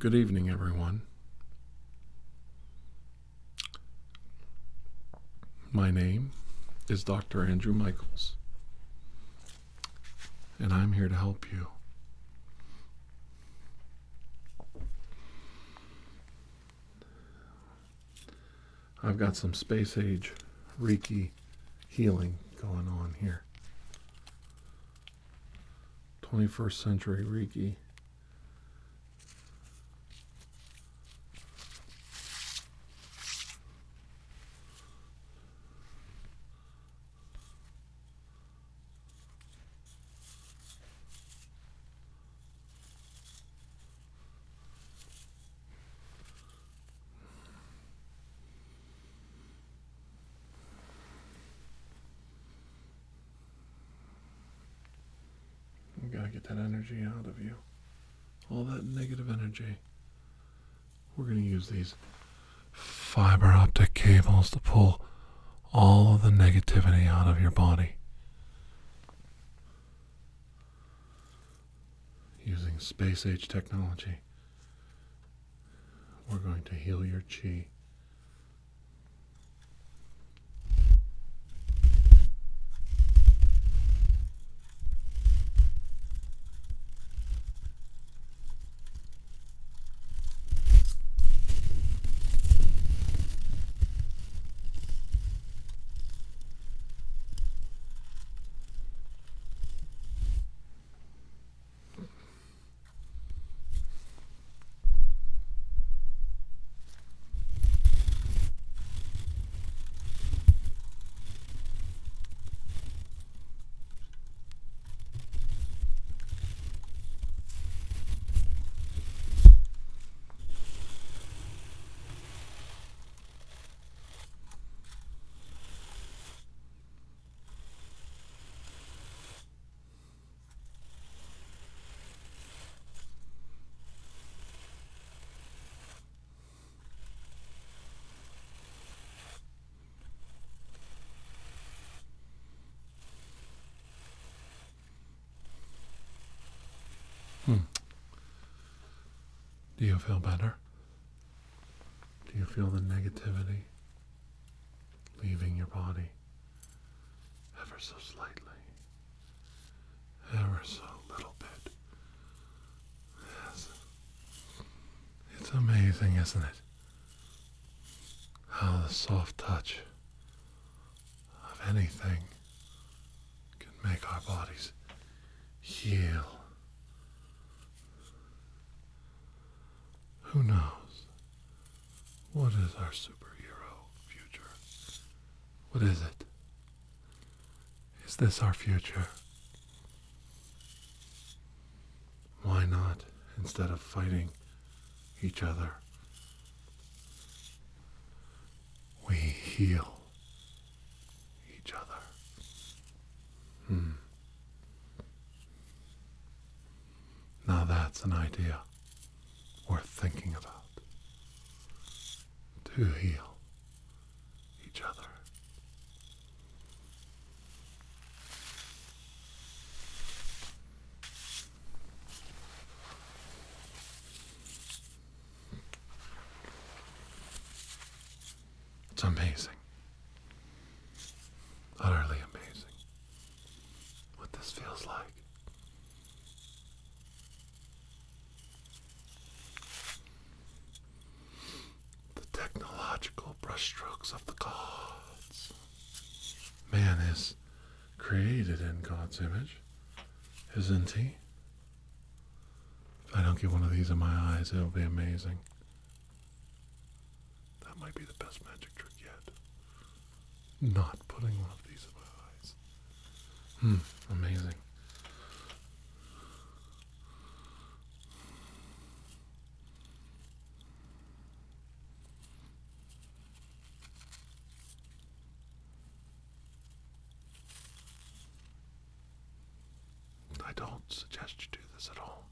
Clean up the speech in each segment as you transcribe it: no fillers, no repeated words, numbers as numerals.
Good evening, everyone. My name is Dr. Andrew Michaels, and I'm here to help you. I've got some space age Reiki healing going on here. 21st century Reiki. You gotta get that energy out of you. All that negative energy. We're gonna use these fiber optic cables to pull all of the negativity out of your body. Using space age technology, we're going to heal your chi. Do you feel better? Do you feel the negativity leaving your body ever so slightly? Ever so little bit. Yes. It's amazing, isn't it? How the soft touch of anything can make our bodies heal. Who knows? What is our superhero future? What is it? Is this our future? Why not, instead of fighting each other, we heal each other? Now that's an idea worth thinking about. To heal each other. It's amazing. Utterly amazing what this feels like. Technological brushstrokes of the gods. Man is created in God's image, isn't he? If I don't get one of these in my eyes, it'll be amazing. That might be the best magic trick yet. Not putting one of these in my eyes. Amazing. I don't suggest you do this at home.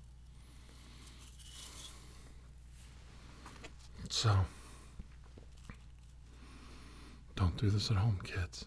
So, don't do this at home, kids.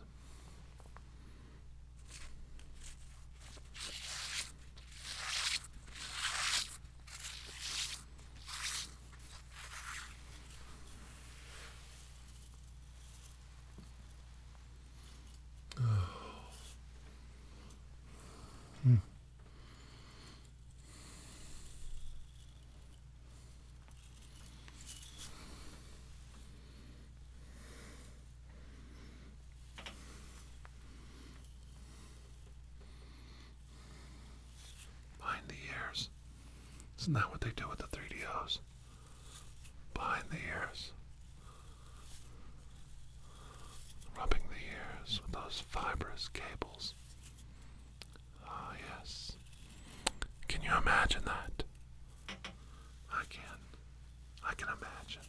Isn't that what they do with the 3DOs? Behind the ears. Rubbing the ears with those fibrous cables. Ah, yes. Can you imagine that? I can. I can imagine.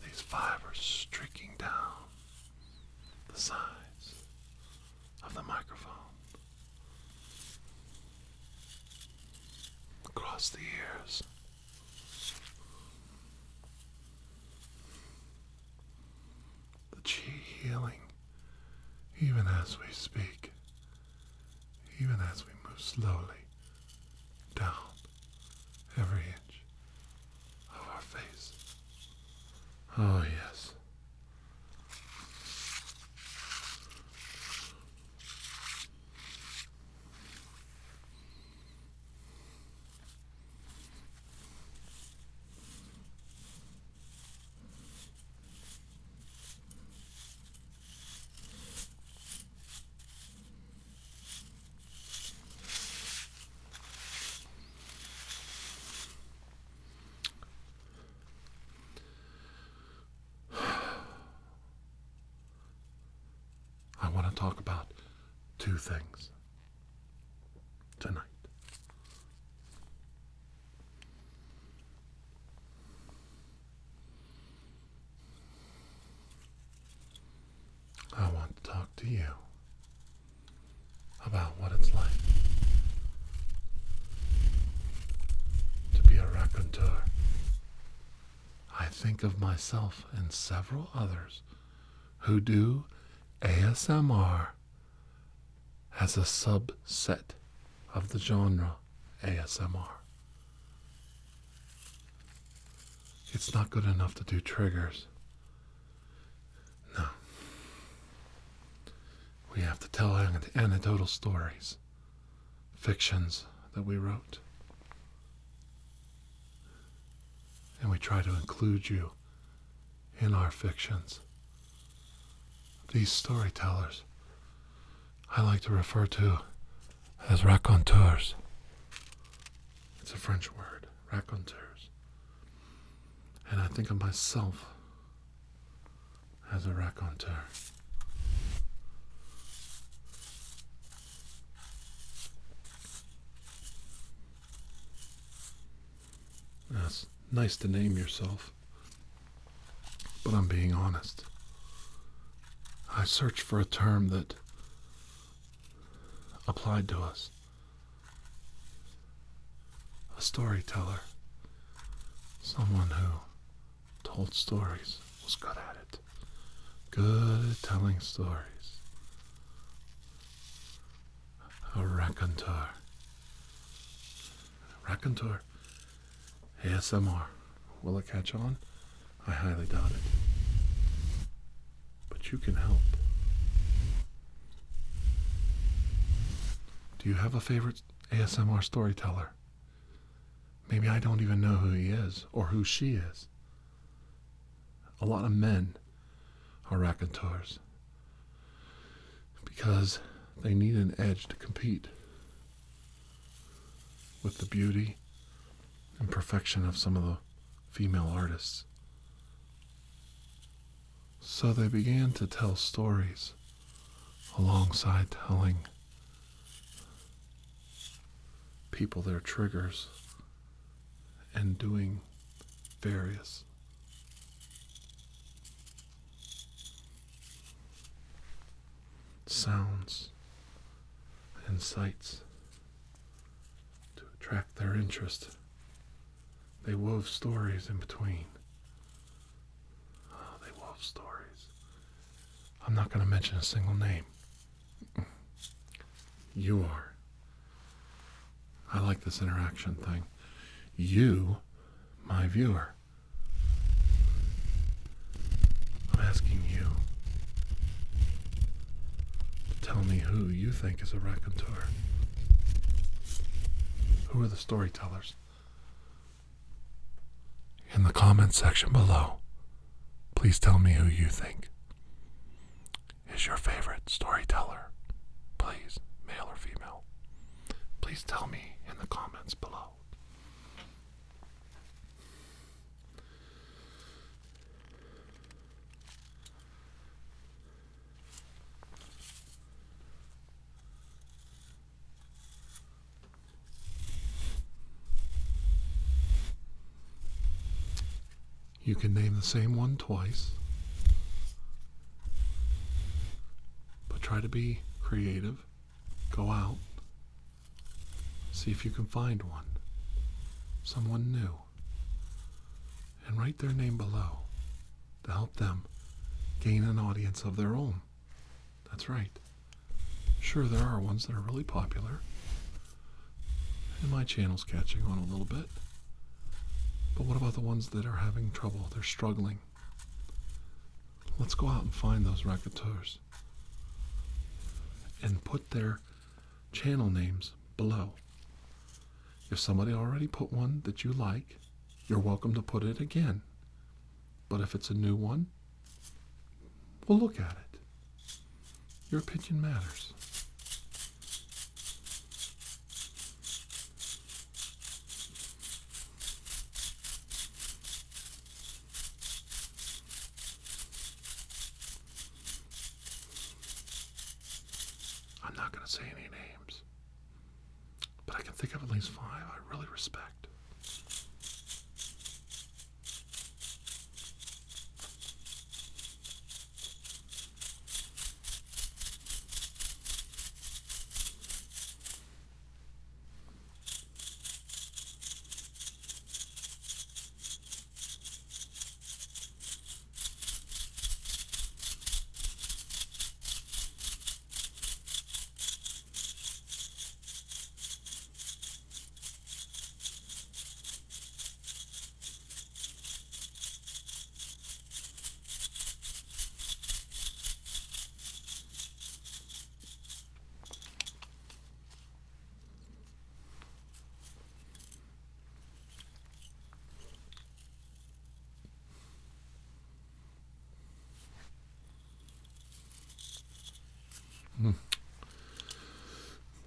These fibers streaking down the sides of the microphone. Across the ears. The chi healing, even as we speak, even as we move slowly down every inch of our face. Oh, yes. I want to talk about two things tonight. I want to talk to you about what it's like to be a raconteur. I think of myself and several others who do ASMR as a subset of the genre ASMR. It's not good enough to do triggers. No. We have to tell anecdotal stories, fictions that we wrote. And we try to include you in our fictions. These storytellers, I like to refer to as Raconteurs. It's a French word, Raconteurs. And I think of myself as a raconteur. It's nice to name yourself, but I'm being honest. I searched for a term that applied to us. A storyteller. Someone who told stories, was good at it. Good at telling stories. A raconteur. Raconteur. ASMR. Will it catch on? I highly doubt it. But you can help. Do you have a favorite ASMR storyteller? Maybe I don't even know who he is or who she is. A lot of men are raconteurs because they need an edge to compete with the beauty and perfection of some of the female artists. So they began to tell stories alongside telling people their triggers and doing various sounds and sights to attract their interest. They wove stories in between. Oh, they wove stories. I'm not going to mention a single name. You are. I like this interaction thing. You, my viewer. I'm asking you to tell me who you think is a raconteur. Who are the storytellers? In the comments section below, please tell me who you think is your favorite storyteller. Please, male or female. Please tell me in the comments below. You can name the same one twice, but try to be creative. Go out, see if you can find one, someone new, and write their name below to help them gain an audience of their own. That's right. Sure, there are ones that are really popular, and my channel's catching on a little bit. But what about the ones that are having trouble? They're struggling. Let's go out and find those raconteurs and put their channel names below. If somebody already put one that you like, you're welcome to put it again. But if it's a new one, we'll look at it. Your opinion matters. I'm not going to say any names, but I can think of at least 5 I really respect.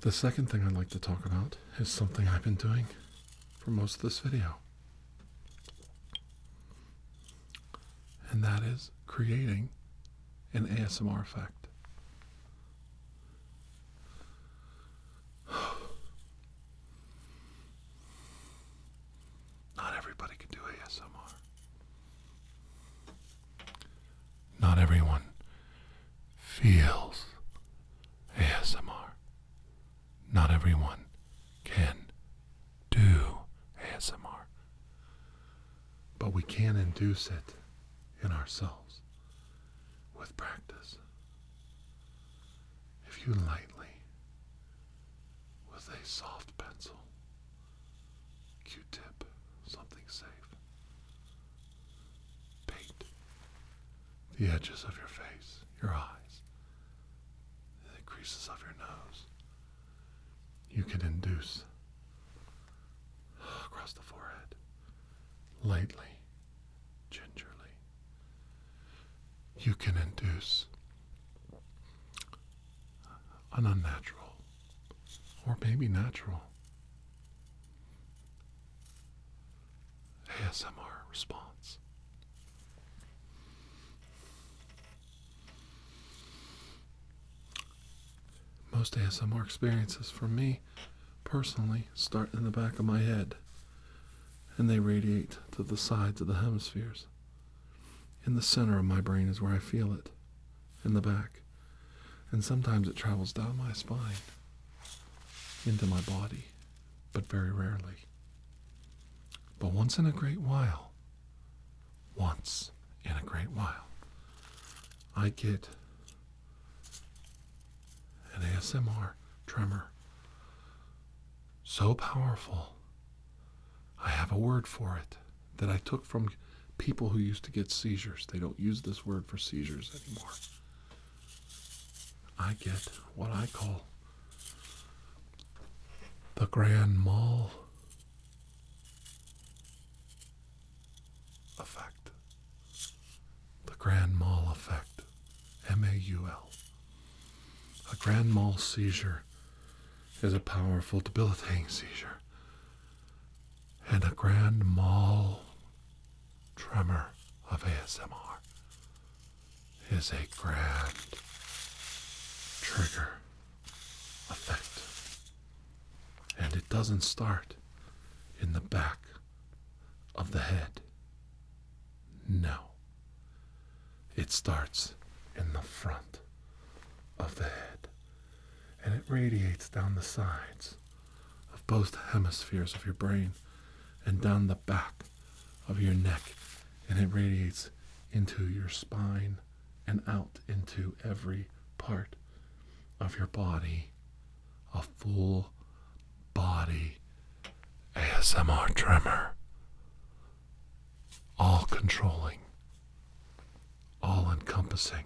The second thing I'd like to talk about is something I've been doing for most of this video. And that is creating an ASMR effect. Not everybody can do ASMR. Not everyone feels ASMR. Not everyone can do ASMR. But we can induce it in ourselves with practice. If you lightly, with a soft pencil, Q-tip, something safe, paint the edges of your face, your eyes, the creases of your nose, you can induce across the forehead, lightly, gingerly. You can induce an unnatural, or maybe natural, ASMR response. Most ASMR experiences for me, personally, start in the back of my head, and they radiate to the sides of the hemispheres. In the center of my brain is where I feel it, in the back, and sometimes it travels down my spine, into my body, but very rarely. But once in a great while, I get an ASMR tremor so powerful, I have a word for it that I took from people who used to get seizures. They don't use this word for seizures anymore. I get what I call the Grand Maul effect. The Grand Maul effect. M-A-U-L. A Grand Mal seizure is a powerful, debilitating seizure. And a Grand Mal tremor of ASMR is a grand trigger effect. And it doesn't start in the back of the head. No. It starts in the front of the head, and it radiates down the sides of both hemispheres of your brain and down the back of your neck, and it radiates into your spine and out into every part of your body. A full body ASMR tremor, all controlling, all encompassing.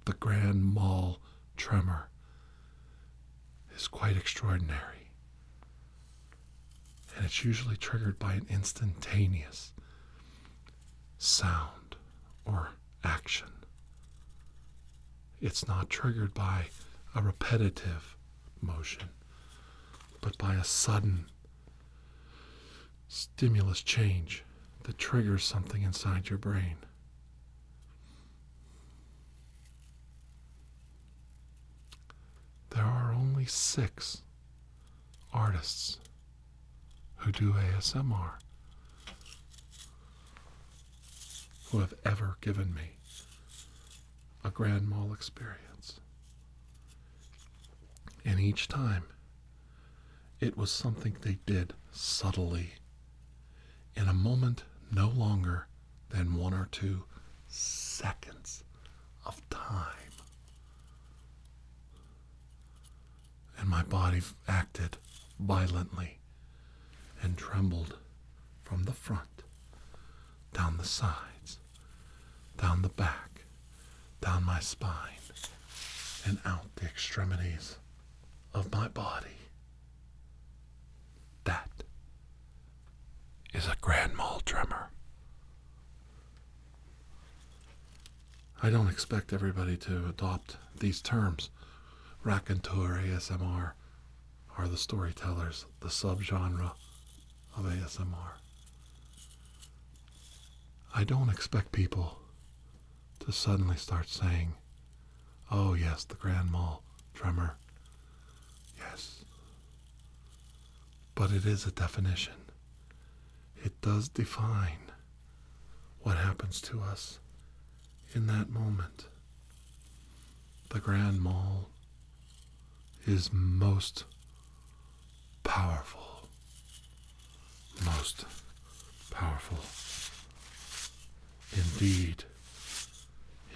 The grand Maul Tremor is quite extraordinary, and it's usually triggered by an instantaneous sound or action. It's not triggered by a repetitive motion, but by a sudden stimulus change that triggers something inside your brain. There are only 6 artists who do ASMR who have ever given me a grand mal experience. And each time, it was something they did subtly, in a moment no longer than 1 or 2 seconds of time. And my body acted violently and trembled from the front, down the sides, down the back, down my spine, and out the extremities of my body. That is a grand mal tremor. I don't expect everybody to adopt these terms. Raconteur ASMR are the storytellers, the subgenre of ASMR. I don't expect people to suddenly start saying, oh yes, the grand mal tremor. Yes. But it is a definition. It does define what happens to us in that moment. The grand mal is most powerful. Most powerful. Indeed.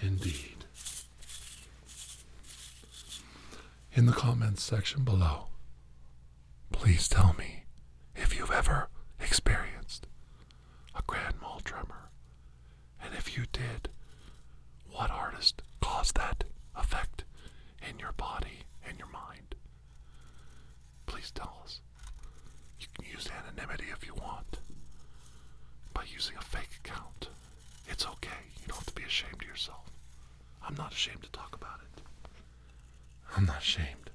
Indeed. In the comments section below, please tell me if you've ever experienced a grand mal tremor. And if you did, what artist caused that effect in your body and your mind? Please tell us. You can use anonymity if you want, by using a fake account. It's okay. You don't have to be ashamed of yourself. I'm not ashamed to talk about it. I'm not ashamed.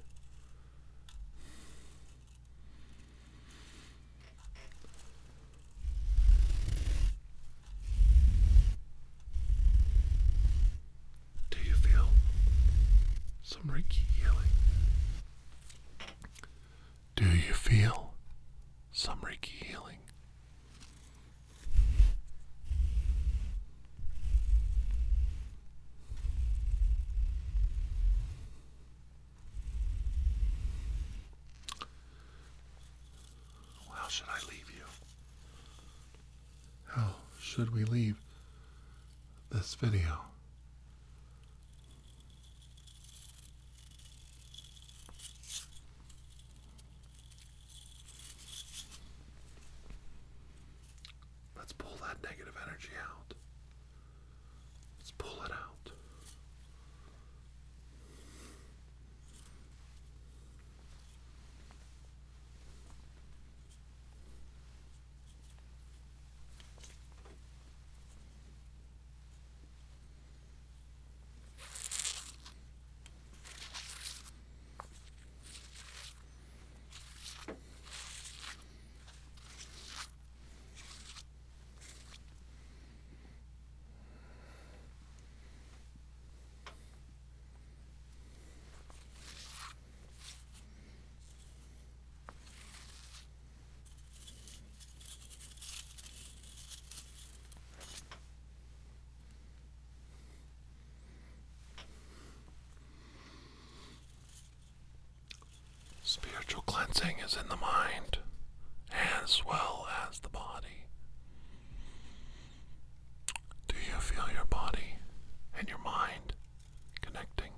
Do you feel some Reiki healing? Do you feel some Reiki healing? How should I leave you? How should we leave this video? Let's pull that negative energy out. Let's pull it out. Spiritual cleansing is in the mind as well as the body. Do you feel your body and your mind connecting?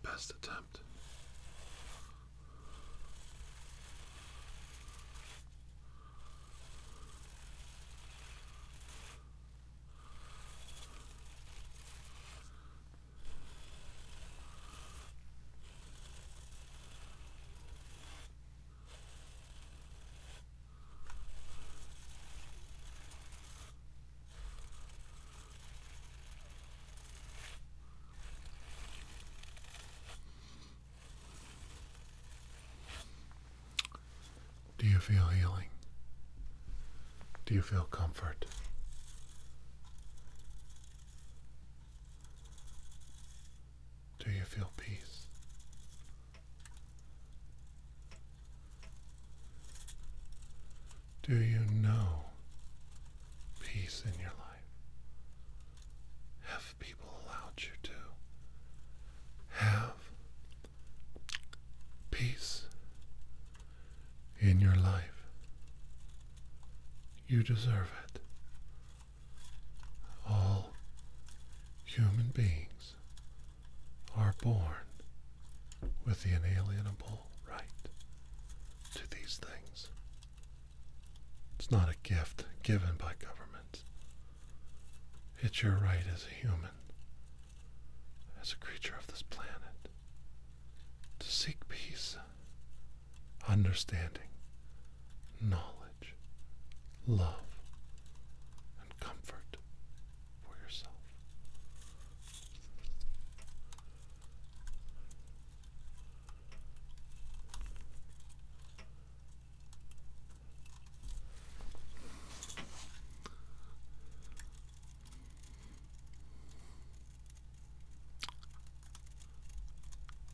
Best attempt. Do you feel healing? Do you feel comfort? Do you feel peace? Do you know peace in your life? Have people allowed you to have peace in your life? You deserve it. All human beings are born with the inalienable right to these things. It's not a gift given by government. It's your right as a human, as a creature of this planet, to seek peace, understanding, knowledge, love, and comfort for yourself.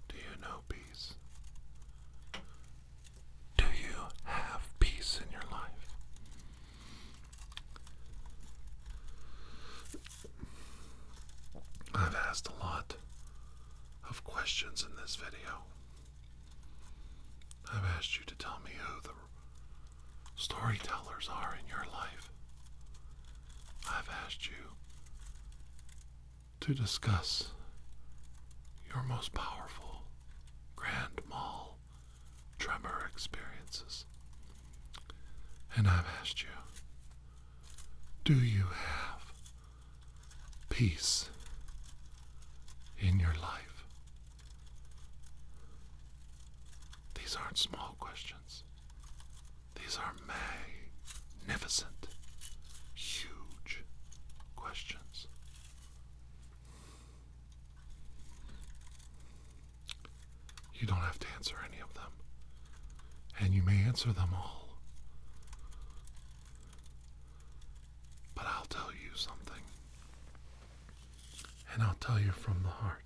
Do you know peace? Do you have peace in your life? I've asked a lot of questions in this video. I've asked you to tell me who the storytellers are in your life. I've asked you to discuss your most powerful grand Maul Tremor experiences. And I've asked you, do you have peace in your life? These aren't small questions. These are magnificent, huge questions. You don't have to answer any of them, and you may answer them all. But I'll tell you something, and I'll tell you from the heart.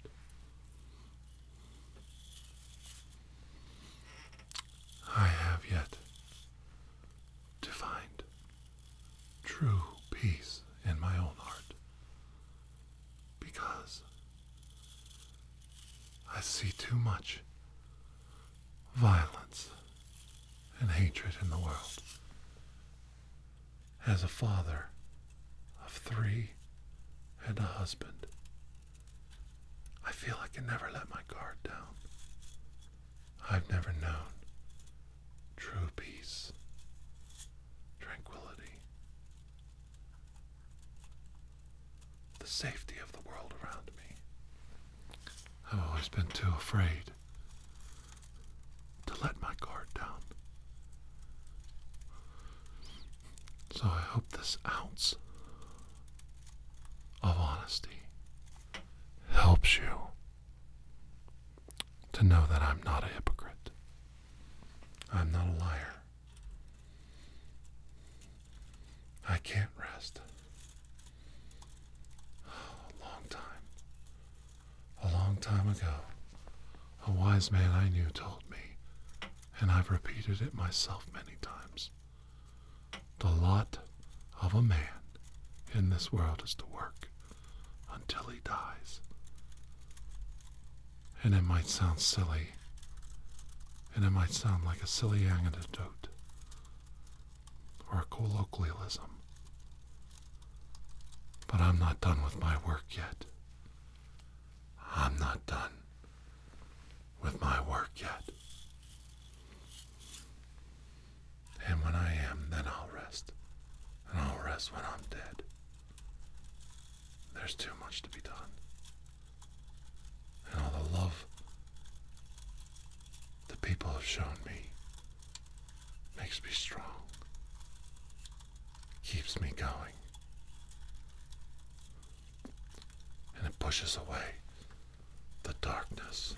I have yet to find true peace in my own heart, because I see too much violence and hatred in the world. As a father of 3 and a husband, I feel I can never let my guard down. I've never known true peace, tranquility, the safety of the world around me. I've always been too afraid to let my guard down. So I hope this ounce of honesty helps you to know that I'm not a hypocrite. I'm not a liar. I can't rest. A long time ago, a wise man I knew told me, and I've repeated it myself many times, the lot of a man in this world is to work until he dies. And it might sound silly, and it might sound like a silly anecdote or a colloquialism, but I'm not done with my work yet. I'm not done with my work yet. And when I am, then I'll rest. And I'll rest when I'm dead. There's too much to be done. And all the love the people have shown me makes me strong. Keeps me going. And it pushes away the darkness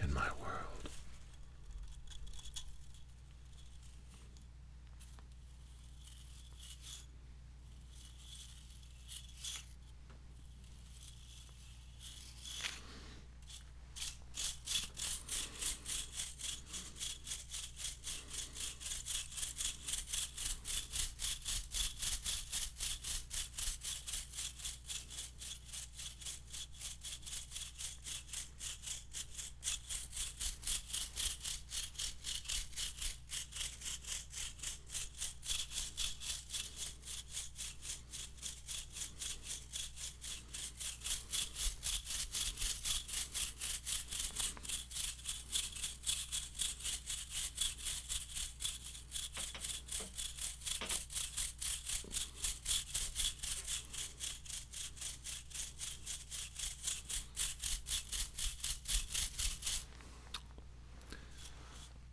in my world.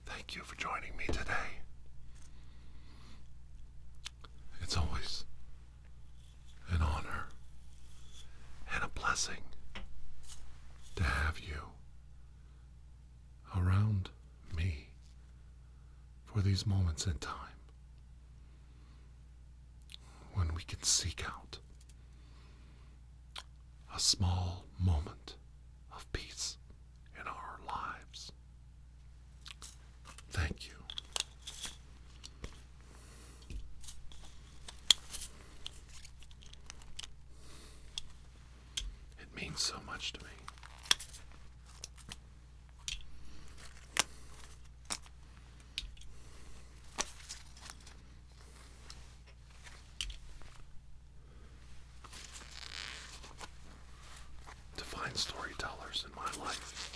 Thank you for joining me today. It's always an honor and a blessing to have you around me for these moments in time when we can seek out a small moment of peace in our lives. Thank you. It means so much to me. To find storytellers in my life.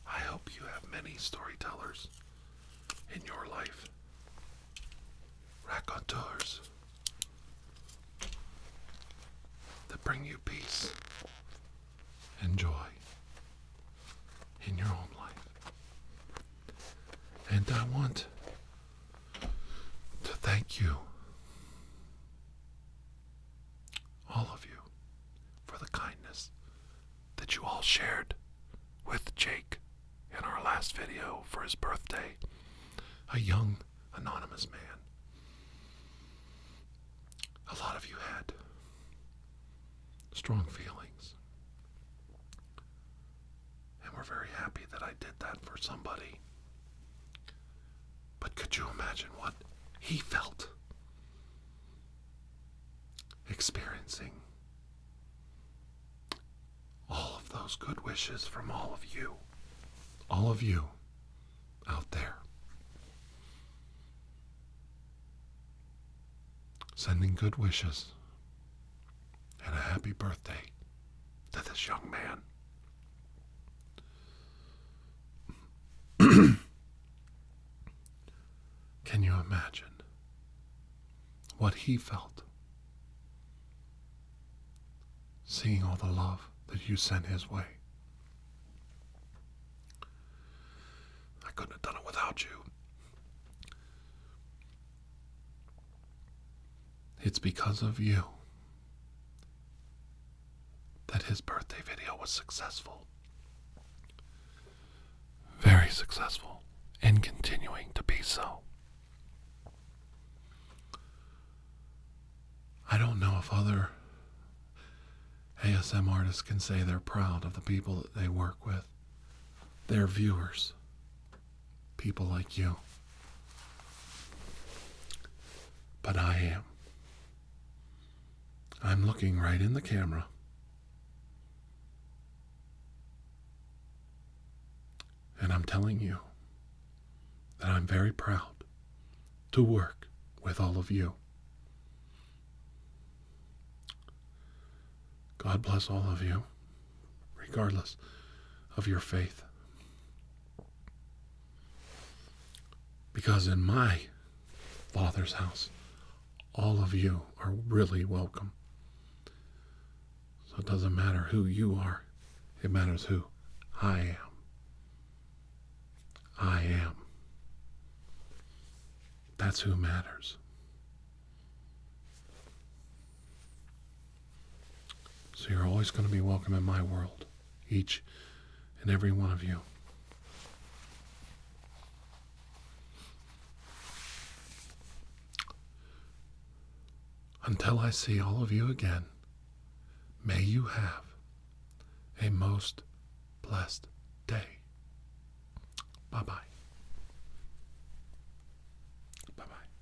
I hope you have many storytellers in your life. Raconteurs that bring you peace and joy in your own life. And I want to thank you, all of you, for the kindness that you all shared with Jake in our last video for his birthday, a young anonymous man. A lot of you had strong feelings, and we're very happy that I did that for somebody. But could you imagine what he felt experiencing all of those good wishes from all of you out there? sending good wishes and a happy birthday to this young man. Can you imagine what he felt seeing all the love that you sent his way? I couldn't have done it without you. It's because of you that his birthday video was successful. Very successful, and continuing to be so. I don't know if other ASM artists can say they're proud of the people that they work with, their viewers, people like you. But I am. I'm looking right in the camera. And I'm telling you that I'm very proud to work with all of you. God bless all of you, regardless of your faith. Because in my Father's house, all of you are really welcome. So it doesn't matter who you are, it matters who I am. I am. That's who matters. So you're always going to be welcome in my world, each and every one of you. Until I see all of you again, may you have a most blessed day. Bye-bye. Bye-bye.